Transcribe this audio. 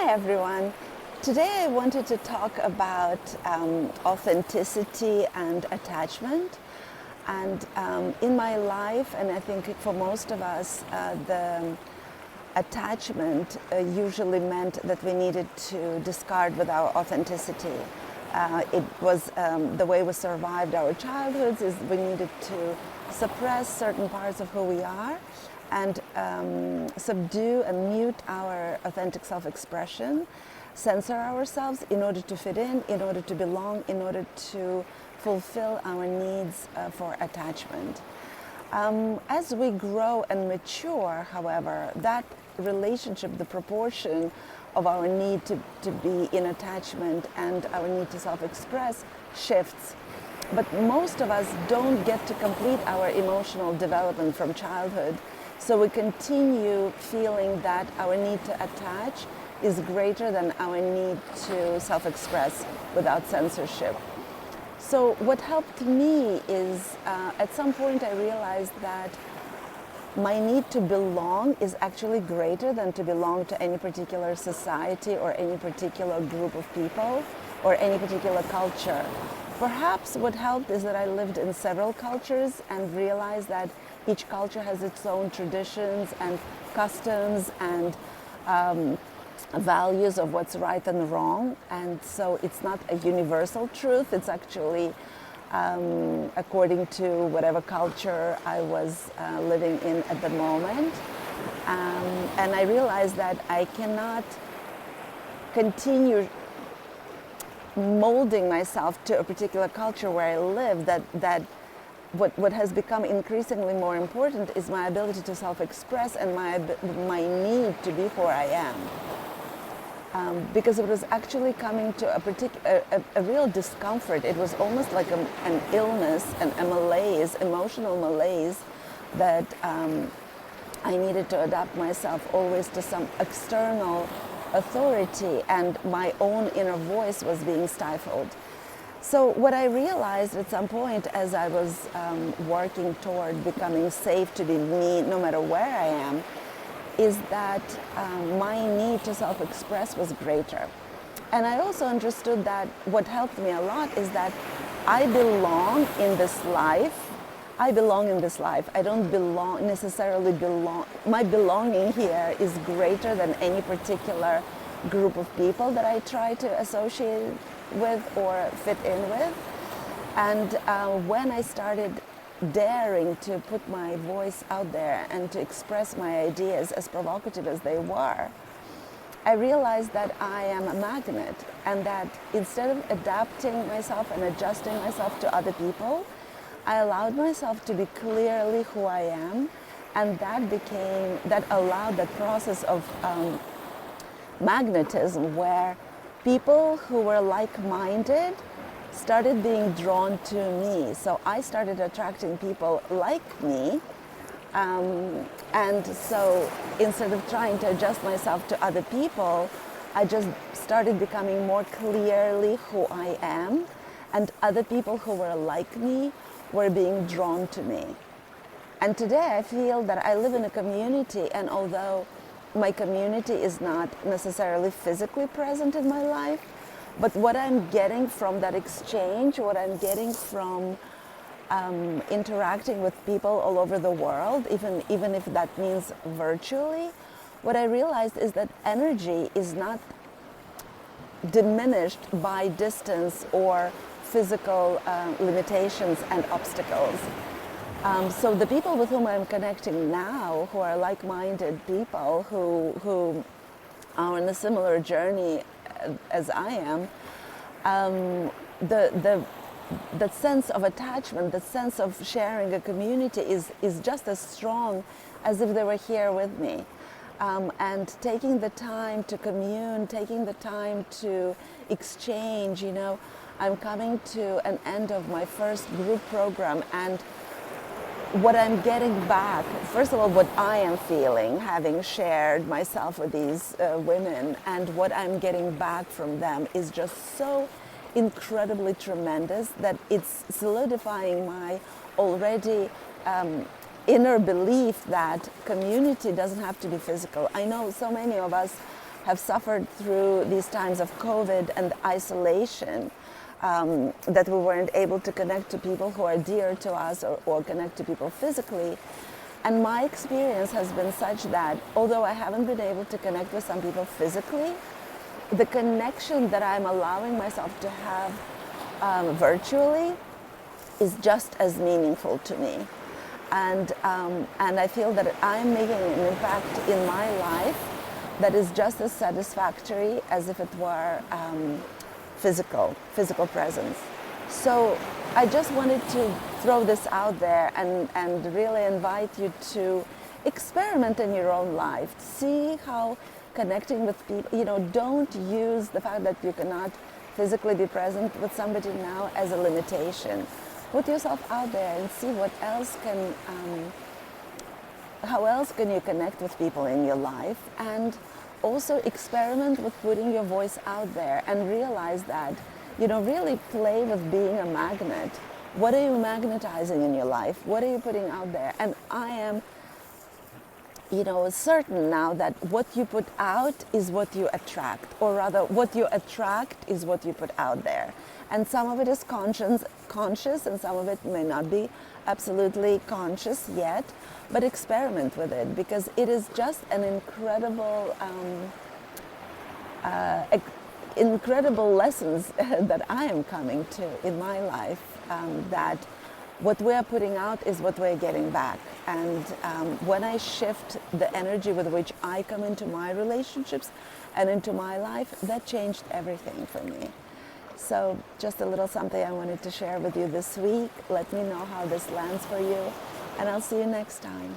Hi everyone. Today I wanted to talk about authenticity and attachment. And in my life, and I think for most of us, the attachment usually meant that we needed to discard with our authenticity. It was the way we survived our childhoods is we needed to suppress certain parts of who we are and subdue and mute our authentic self-expression, censor ourselves in order to fit in order to belong, in order to fulfill our needs for attachment. As we grow and mature, however, that relationship, the proportion of our need to be in attachment and our need to self-express shifts. But most of us don't get to complete our emotional development from childhood. So we continue feeling that our need to attach is greater than our need to self-express without censorship. So what helped me is at some point I realized that my need to belong is actually greater than to belong to any particular society or any particular group of people or any particular culture. Perhaps what helped is that I lived in several cultures and realized that each culture has its own traditions and customs and values of what's right and wrong. And so it's not a universal truth. It's actually according to whatever culture I was living in at the moment. And I realized that I cannot continue molding myself to a particular culture where I live, that what has become increasingly more important is my ability to self-express and my need to be who I am. Because it was actually coming to a real discomfort. It was almost like an illness, a malaise, emotional malaise that I needed to adapt myself always to some external authority, and my own inner voice was being stifled. So what I realized at some point as I was working toward becoming safe to be me no matter where I am, is that my need to self-express was greater. And I also understood that what helped me a lot is that I belong in this life. I belong in this life. I don't necessarily belong. My belonging here is greater than any particular group of people that I try to associate with or fit in with. And when I started daring to put my voice out there and to express my ideas as provocative as they were, I realized that I am a magnet, and that instead of adapting myself and adjusting myself to other people, I allowed myself to be clearly who I am, and that allowed the process of magnetism, where people who were like-minded started being drawn to me. So I started attracting people like me, and so instead of trying to adjust myself to other people, I just started becoming more clearly who I am, and other people who were like me were being drawn to me. And today I feel that I live in a community, and although my community is not necessarily physically present in my life, but what I'm getting from that exchange, what I'm getting from interacting with people all over the world, even if that means virtually, what I realized is that energy is not diminished by distance or physical limitations and obstacles. So the people with whom I'm connecting now, who are like-minded people who are on a similar journey as I am, the sense of attachment, the sense of sharing a community is just as strong as if they were here with me. And taking the time to commune, taking the time to exchange, I'm coming to an end of my first group program, and what I'm getting back, first of all, what I am feeling, having shared myself with these women, and what I'm getting back from them is just so incredibly tremendous that it's solidifying my already inner belief that community doesn't have to be physical. I know so many of us have suffered through these times of COVID and isolation, that we weren't able to connect to people who are dear to us, or connect to people physically. And my experience has been such that although I haven't been able to connect with some people physically, the connection that I'm allowing myself to have virtually is just as meaningful to me. And I feel that I'm making an impact in my life that is just as satisfactory as if it were physical presence. So I just wanted to throw this out there and really invite you to experiment in your own life. See how connecting with people, don't use the fact that you cannot physically be present with somebody now as a limitation. Put yourself out there and see what else how else can you connect with people in your life, and also experiment with putting your voice out there and realize that, really play with being a magnet. What are you magnetizing in your life? What are you putting out there? And I am, certain now that what you put out is what you attract, or rather what you attract is what you put out there. And some of it is conscious, and some of it may not be absolutely conscious yet, but experiment with it, because it is just an incredible lessons that I am coming to in my life, that what we're putting out is what we're getting back. And when I shift the energy with which I come into my relationships and into my life, that changed everything for me. So just a little something I wanted to share with you this week. Let me know how this lands for you, and I'll see you next time.